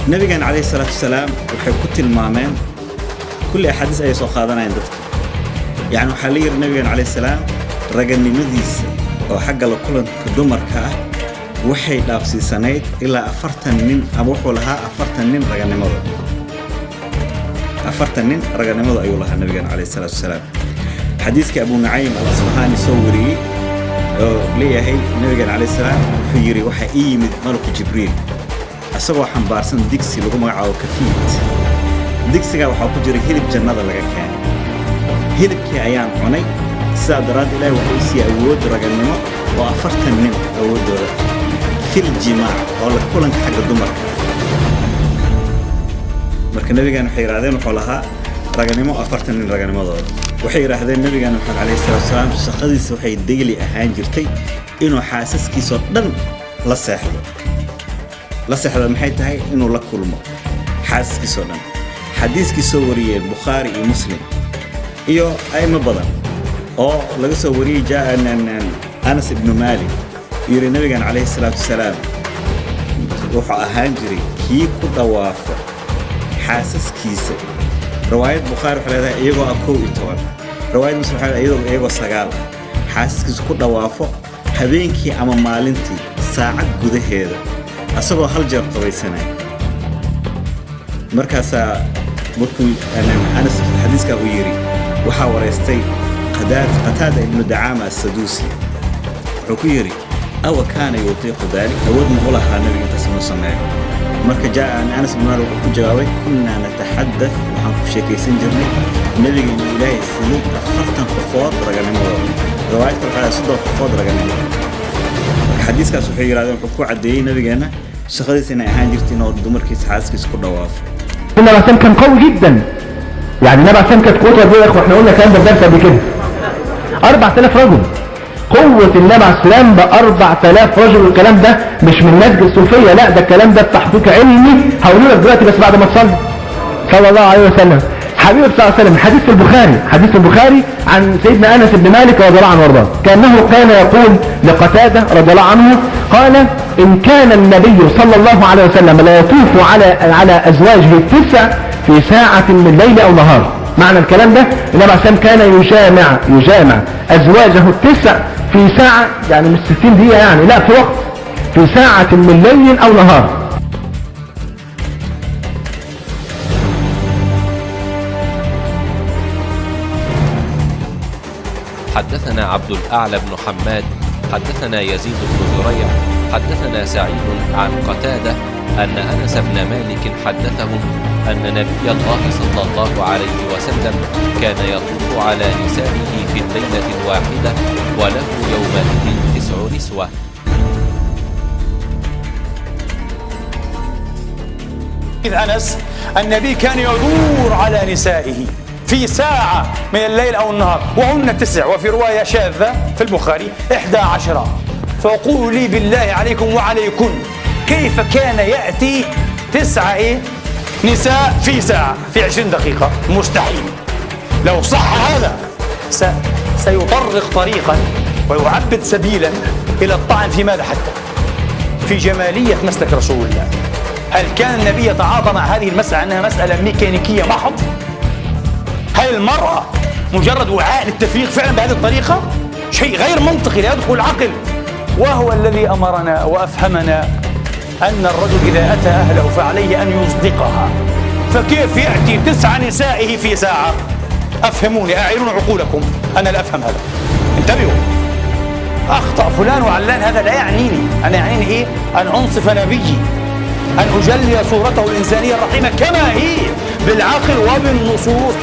nabigan calayhi salaatu wasalaam waxay ku tilmaameen kulli axaadiis ay soo qaadanayaan dadka yani waxaa la yiri nabigan calayhi salaam raganimadiisa oo xagga la kulanka dumarka ah waxay dhaafsiisanayd ilaa 40 nin ama wuxuu lahaa 40 nin raganimada 40 nin raganimada ayuu lahaa nabigan calayhi salaatu wasalaam xadiiska Abu Nu'aym al-Asfahani soo wariyay oo leeyahay nabigan calayhi salaam wuxuu yiri waxa ii yimid malku Jibriil asagoo xambaarsan digsi lagu magacaabo kafiit digsiga waxa ku jira hilib jannada laga keenay hilibkii ayaan cunay sidaa daraad ilaahay wuxuu sii awood raganimo oo 40 nin awoodooda fil jimaa oo la kulanka xagga dumarka marka nabigan waxay yiraahdeen wuxuu lahaa raganimo 40 nin raganimadooda waxay yiraahdeen nabigan calayhi salaatu wasalaam shaqadiisa waxay degli ahaan jirtay inuu xaasaskiisa dhan la seexdo maxay tahay inuu la kulmo xaasaskiisa dhan xadiiskii soo wariyay Bukhari iyo Muslim iyo ayma badan oo laga soo wariyay jaanan Anas ibn Malik yiri nabigan calayhi salaatu wasalaam wuxuu ahaan jiray kii ku dhawaafo xaasaskiisa riwaayad Bukhari waxay leedahay iyagoo 11 riwaayad Muslim waxay leedahay iyagoo 9 xaasaskiisa ku dhawaafo habeenkii ama maalintii saacad gudaheeda asagoo hal jeer qabaysanay markaas markuu Anas xadiiska uu yiri waxa wareystay Qatada ibn Da'ama as-Sadusi wuxuu ku yiri aw kaana yutiiqu dalik awood ma ulaha nabiga tasoo sameeyo marka jaa Anas ibn Malik ku jawaabay kunna natahaddath waxaan ku sheekaysan jirnay nabiga inuu ilaahay siiyay 40 qofood raganimada riwaayadka waxaa sidoo qofood raganimada xadiiskaas wuxuu yiraahdaa wuxuu ku cadeeyay nabigeena shaqadiisa inay ahaan jirtay inuu dumarkiisa xaaskiisa ku dhawaafo إنما عشان كان قوي جدا يعني إنما عشان كانت قوة دي احنا قلنا الكلام ده بدرس قبل كده 4000 رجل قوة النبي عليه السلام ب 4000 رجل والكلام ده مش من نسج الصوفية لا ده الكلام ده بتحقيق علمي هقوله لك دلوقتي بس بعد ما تصلي صلى الله عليه وسلم حبيبي صلى الله عليه وسلم حديث البخاري عن سيدنا أنس بن مالك رضي الله عنه وارضاه كأنه كان يقول لقتادة رضي الله عنه قال إن كان النبي صلى الله عليه وسلم لا يطوف على أزواجه 9 في ساعة من الليل أو نهار معنى الكلام ده إنما عشان كان يجامع أزواجه 9 في ساعة يعني مش 60 دقيقة يعني لا في وقت في ساعة من ليل أو نهار. حدثنا عبد الأعلى بن حماد حدثنا يزيد بن زريع حدثنا سعيد عن قتادة أن أنس بن مالك حدثهم أن نبي الله صلى الله عليه وسلم كان يطوف على نسائه في الليلة الواحدة وله يومئذ 9 نسوة. أنس النبي كان يدور على نسائه في ساعة من الليل أو النهار وهن 9 وفي رواية شاذة في البخاري 11. فقولوا لي بالله عليكم وعليكن كيف كان يأتي 9 نساء في ساعة في 20 دقيقة؟ مستحيل. لو صح هذا سيطرق طريقا ويعبد سبيلا إلى الطعن في ماذا حتى؟ في جمالية مسلك رسول الله. هل كان النبي يتعاطى مع هذه المسألة أنها مسألة ميكانيكية محض؟ هل المرأة مجرد وعاء للتفريغ فعلا بهذه الطريقة؟ شيء غير منطقي لا يدخل العقل. وهو الذي أمرنا وأفهمنا أن الرجل إذا أتى أهله فعليه أن يصدقها. فكيف يأتي 9 نسائه في ساعة؟ أفهموني أعيرون عقولكم أنا لا أفهم هذا. انتبهوا أخطأ فلان وعلان هذا لا يعنيني. أنا يعنيني إيه؟ أن أنصف نبيي أن أجلي صورته الإنسانية الرحيمة كما هي بالعقل وبالنصوص